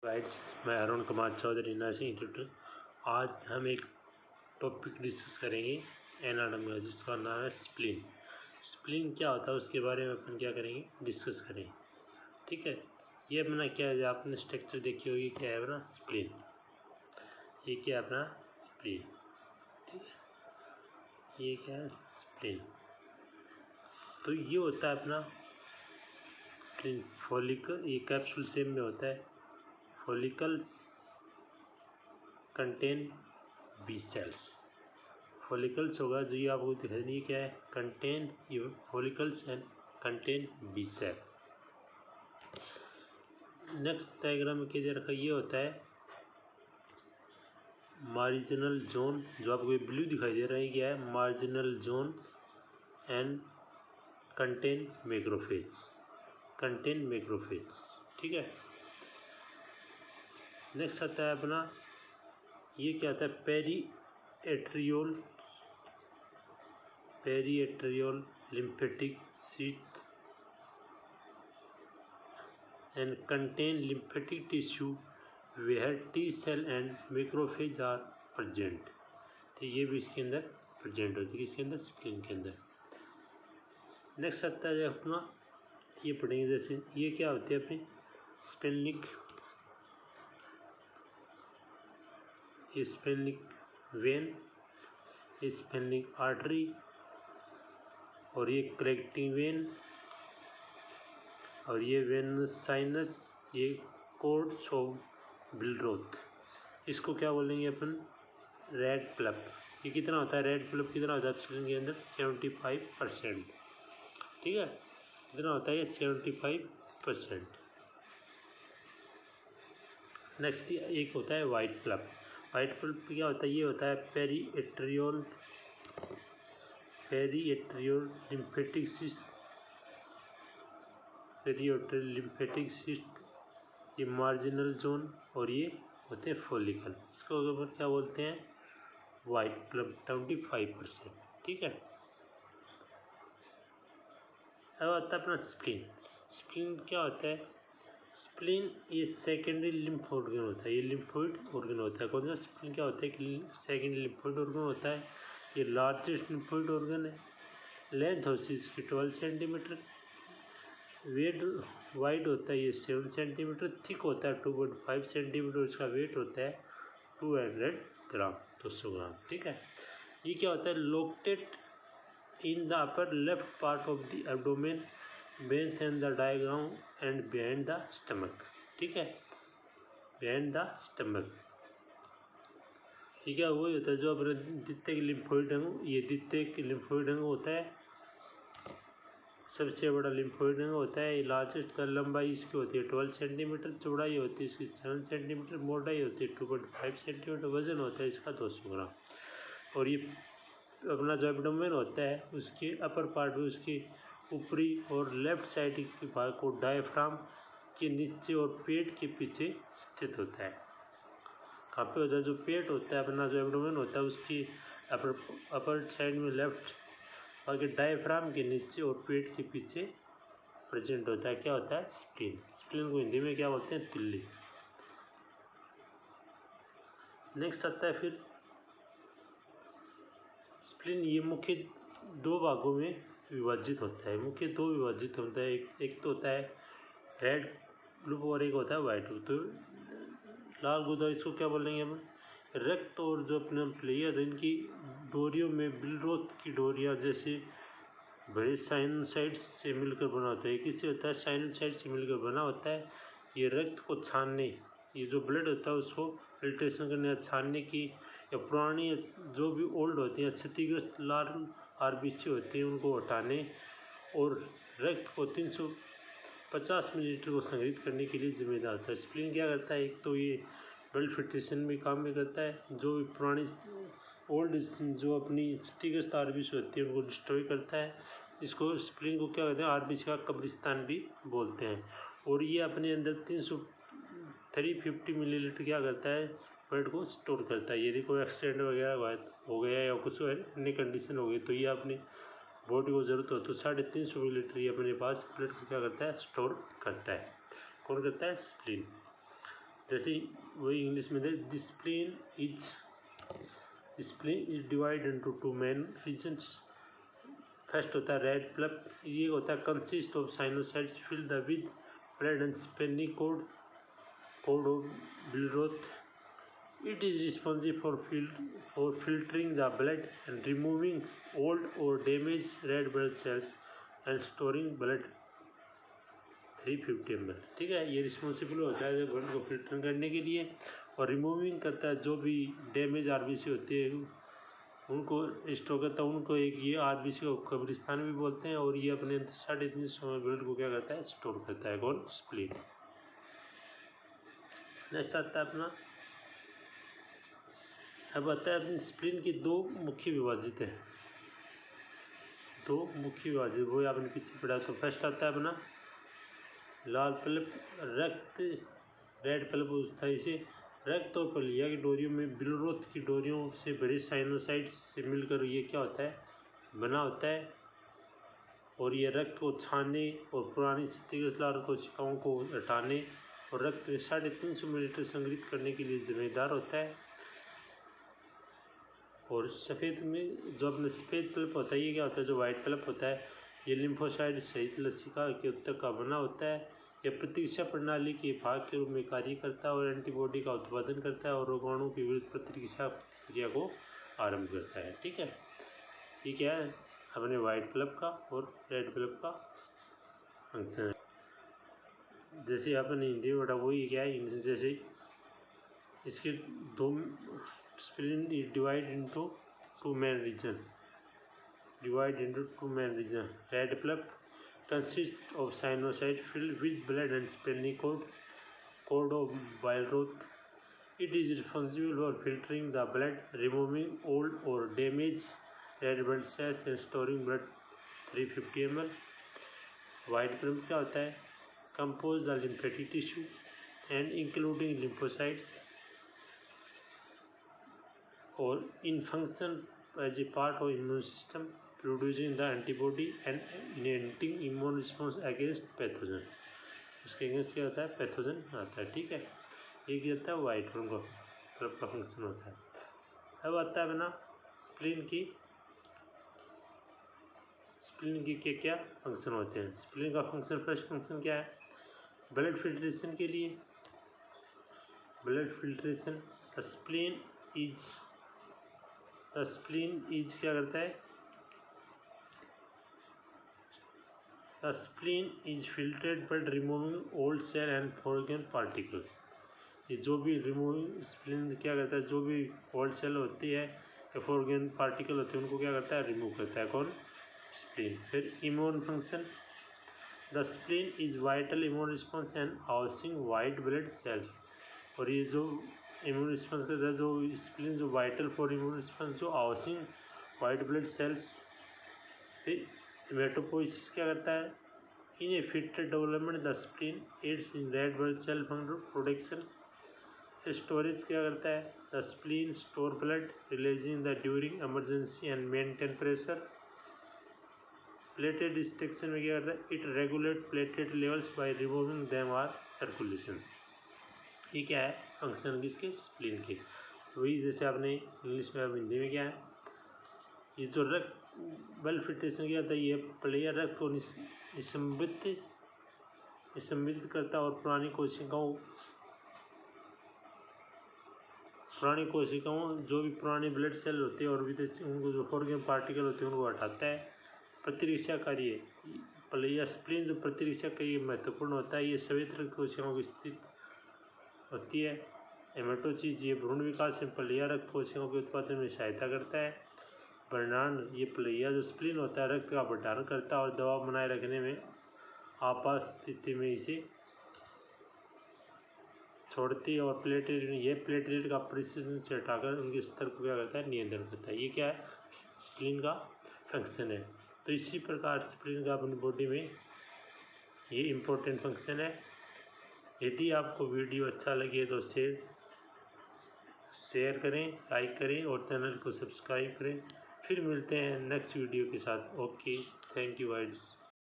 Guides, मैं Arun Kumar Chaudhary, nursing institute. आज हम एक टॉपिक डिस्कस करेंगे एनाटॉमी का, जिसका नाम है स्प्लीन। स्प्लीन क्या होता है उसके बारे में अपन क्या करेंगे, डिस्कस करेंगे। ठीक है, ये अपना क्या है, आपने स्ट्रक्चर देखी होगी, क्या है अपना स्प्लीन। ये क्या है अपना स्प्लीन, ठीक है, ये क्या है स्प्लीन। तो ये होता है अपना स्प्लीन फॉलिकल, ये कैप्सूल शेप में होता है। Follicle contain B cells, follicles होगा जो ये आपको दिखाई नहीं, क्या है contain follicles and contain B cell. Next diagram में क्या दे रखा, ये होता है मार्जिनल जोन, जो आपको ये ब्लू दिखाई दे रहा है, क्या है marginal zone and contain macrophage, contain macrophage. ठीक है, नेक्स्ट आता है अपना, ये क्या आता है periarteriolar, periarteriolar lymphatic sheath and contain lymphatic tissue where T cell and macrophage are present। तो ये भी इसके अंदर प्रेजेंट होती है, इसके अंदर स्प्लीन के अंदर। नेक्स्ट आता है अपना, ये पढ़ेंगे जैसे ये क्या होती है अपनी स्पेनिक, स्पेनिक वेन, स्पेनिक आर्टरी, और ये करेक्टिंग वेन, और ये वेनस साइनस, ये कोर्ट्स ऑफ बिलरोथ। इसको क्या बोलेंगे अपन, रेड प्लप। ये कितना होता है, रेड प्लप कितना होता है स्प्लीन के अंदर 75%। ठीक है, कितना होता है ये 75%। नेक्स्ट एक होता है वाइट प्लप। वाइट प्लप क्या होता है, ये होता है periarteriolar, periarteriolar lymphatic cyst, पेरीएट्रियल lymphatic cyst, ये मार्जिनल जोन, और ये होते हैं फॉलिकल। इसको अपन क्या बोलते हैं, वाइट प्लप 25%। ठीक है, अब आता है अपना स्प्लीन। स्प्लीन क्या होता है, स्प्लीन ये सेकेंडरी लिम्फ ऑर्गन होता है, ये लिम्फोइड ऑर्गन होता है। कौन सा स्प्लीन क्या होता है कि सेकेंडरी लिम्फोइड ऑर्गन होता है। ये लार्जेस्ट लिम्फोइड ऑर्गन है। लेंथ होती है इसकी 12 सेंटीमीटर, वेट वाइड होता है ये 7 सेंटीमीटर, थिक होता है 2.5 सेंटीमीटर, इसका वेट होता है 200 ग्राम, 200 ग्राम। ठीक है, ये क्या होता है, located in the upper left part of the abdomen, veins and the diaphragm and behind the stomach। ठीक है, behind the stomach। ठीक है, वही होता है जो अपने द्वितीयक लिम्फोइड अंग, ये द्वितीयक लिम्फोइड अंग होता है, सबसे बड़ा लिम्फोइड अंग होता है। लार्जेस्ट का लंबाई इसकी होती है 12 सेंटीमीटर, चौड़ाई होती है इसकी 7 सेंटीमीटर, मोटाई होती है 2.5 सेंटीमीटर, वजन होता है इसका 200 ग्राम। और ये अपना जो एब्डोमेन होता है उसके अपर पार्ट में, उसकी ऊपरी और लेफ्ट साइड के भाग को डायफ्राम के नीचे और पेट के पीछे स्थित होता है। कहाँ पे होता है, जो पेट होता है अपना, जो एब्डोमेन होता है उसकी अपर साइड में लेफ्ट, और के डायफ्राम के नीचे और पेट के पीछे प्रेजेंट होता है। क्या होता है, स्प्लीन। स्प्लीन को हिंदी में क्या बोलते हैं, तिल्ली। नेक्स्ट आता है फिर स्प्लीन, ये मुख्य दो भागों में विभाजित होता है, मुख्य दो विभाजित होता है। एक तो होता है रेड लूप और एक होता है वाइट लूप। तो लाल गुदा इसको क्या बोलेंगे हम, रक्त और जो अपने प्लेयर, इनकी डोरियों में बिलरोथ की डोरियाँ जैसे बड़े साइनोसाइड से मिलकर बना होता है। किससे होता है, साइनोसाइड से मिलकर बना होता है। ये रक्त को छानने, ये जो ब्लड होता है उसको फिल्ट्रेशन करने, छानने की, या पुरानी जो भी ओल्ड होती हैं क्षतिग्रस्त लाल आरबीसी होती हैं उनको हटाने, और रक्त को 350 मिलीलीटर को संग्रहित करने के लिए जिम्मेदार होता है। स्प्लीन क्या करता है, एक तो ये ब्लड फिल्ट्रेशन में काम भी करता है, जो पुरानी ओल्ड जो अपनी क्षतिग्रस्त आरबीसी होती है उनको डिस्ट्रॉय करता है। इसको स्प्लीन को क्या कहते हैं, आरबीसी का कब्रिस्तान भी बोलते हैं। और ये अपने अंदर 350 मिलीलीटर क्या करता है, ब्लड को स्टोर करता है। यदि कोई एक्सीडेंट वगैरह हो गया या कुछ अन्य कंडीशन हो गई तो ये अपनी बॉडी को ज़रूरत हो तो 350 मिलीलीटर ये अपने पास ब्लड को क्या करता है, स्टोर करता है। कौन करता है, स्प्लीन। जैसे वही इंग्लिश में spleen is divide into two main regions. First होता है रेड प्लप, ये होता है consist of sinusoids filled with blood and splenic cord of Billroth. It is responsible for filtering the blood and removing old or damaged red blood cells and storing blood 350 ml। ठीक है, ये responsible होता है blood को filter करने के लिए और रिमूविंग करता है जो भी डैमेज आरबीसी होती है उनको स्टोर करता है। उनको एक ये आरबीसी को कब्रिस्तान भी बोलते हैं और ये अपने 3.5 समय ब्लड को क्या करता है, स्टोर करता है। कौन? स्प्लीन। नेक्स्ट आता है अपना, अब आता है अपनी स्प्लीन की दो मुख्य विभाजित है, दो मुख्य विभाजित, वो आपने पीछे पढ़ा। तो फर्स्ट आता है अपना लाल पल्प रक्त, रेड पल्प स्थायी से रक्त और पलिया की डोरियों में बिलरोथ की डोरियों से बड़े साइनोसाइड से मिलकर ये क्या होता है, बना होता है और ये रक्त को छाने और पुरानी क्षतिग्रस्त कोशिकाओं को हटाने और रक्त में 350 मिलीलीटर संग्रहित करने के लिए जिम्मेदार होता है। और सफ़ेद में जो अपना सफ़ेद पल्प होता है, ये क्या होता है, जो वाइट पल्प होता है, ये लिम्फोसाइड सहित लसिका के उत्तक का बना होता है। यह प्रतिरक्षा प्रणाली के भाग के रूप में कार्य करता है और एंटीबॉडी का उत्पादन करता है और रोगाणु की विरुद्ध प्रतिरक्षा क्रिया को आरंभ करता है। ठीक है, ये क्या है, अपने वाइट पल्प का और रेड पल्प का फंक्शन है। जैसे अपन हिंदी में बड़ा वही क्या है, जैसे इसके दो spleen divide into two main region, red pulp consists of sinusoid filled with blood and splenic cord of Bileroth. It is responsible for filtering the blood, removing old or damaged red blood cells and storing blood 350 ml. White pulp क्या होता है, compose the lymphatic tissue and including lymphocytes or in function as a part of immune system, producing the antibody and enhancing immune response against pathogen। उसके against क्या होता है, pathogen आता है। ठीक है, ये क्या होता है, वाइट पल्प का फंक्शन होता है। अब आता है अपना स्प्लीन की क्या फंक्शन होते हैं। स्प्लीन का फंक्शन, फर्स्ट फंक्शन क्या है, ब्लड फिल्ट्रेशन के लिए, ब्लड फिल्ट्रेशन। स्प्लीन इज क्या करता है, spleen is filtered but removing old cell and foreign particle. ये जो भी रिमूविंग स्प्लीन क्या करता है, जो भी ओल्ड सेल होती है या फॉरेन पार्टिकल होते हैं उनको क्या करता है, रिमूव करता है। कौन? स्प्लीन। फिर immune function, the spleen is vital immune response and housing white blood sales. और ये जो इम्यून रिस्पॉन्स करता है, जो स्प्लीन जो वाइटल फॉर इम्यून रिस्पॉन्स, जो हाउसिंग वाइट ब्लड सेल्स। फिर हेमेटोपोइसिस क्या करता है, in a fetal development the spleen aids in red blood cell production. Storage क्या करता है, the spleen store blood releasing the during emergency and maintain pressure. Platelet destruction में क्या करता है, it regulate platelet levels by removing them आर circulation. ये क्या है, फंक्शन किसके, स्प्लीन के। वही जैसे आपने इंग्लिश में, अब हिंदी में क्या है, ये जो रक्त ब्लड फिल्ट्रेशन किया था, ये प्लेयर रक्त को निसंबित करता है और पुरानी कोशिकाओं जो भी पुरानी ब्लड सेल होते हैं और भी उनको जो फॉरेन पार्टिकल होते हैं उनको हटाता है। प्रतिरक्षा कार्य, प्लेयर स्प्लीन जो प्रतिरक्षा का ये महत्वपूर्ण होता है, ये सभी रक्त कोशिकाओं की स्थित होती है। हेमेटोचीज, ये भ्रूण विकास में प्लेया रक्त कोशिकाओं के उत्पादन में सहायता करता है। भंडारण, ये प्लेया जो स्प्लीन होता है रक्त का भंडारण करता है और दबाव बनाए रखने में आपात स्थिति में इसे छोड़ती है। और प्लेटलेट का परिस्थिति से हटाकर उनके स्तर को क्या करता है, नियंत्रण करता है। ये क्या है, स्प्लीन का फंक्शन है। तो इसी प्रकार स्प्लीन का अपनी बॉडी में ये इम्पोर्टेंट फंक्शन है। यदि आपको वीडियो अच्छा लगे तो शेयर करें, लाइक करें और चैनल को सब्सक्राइब करें। फिर मिलते हैं नेक्स्ट वीडियो के साथ। Okay, thank you guys.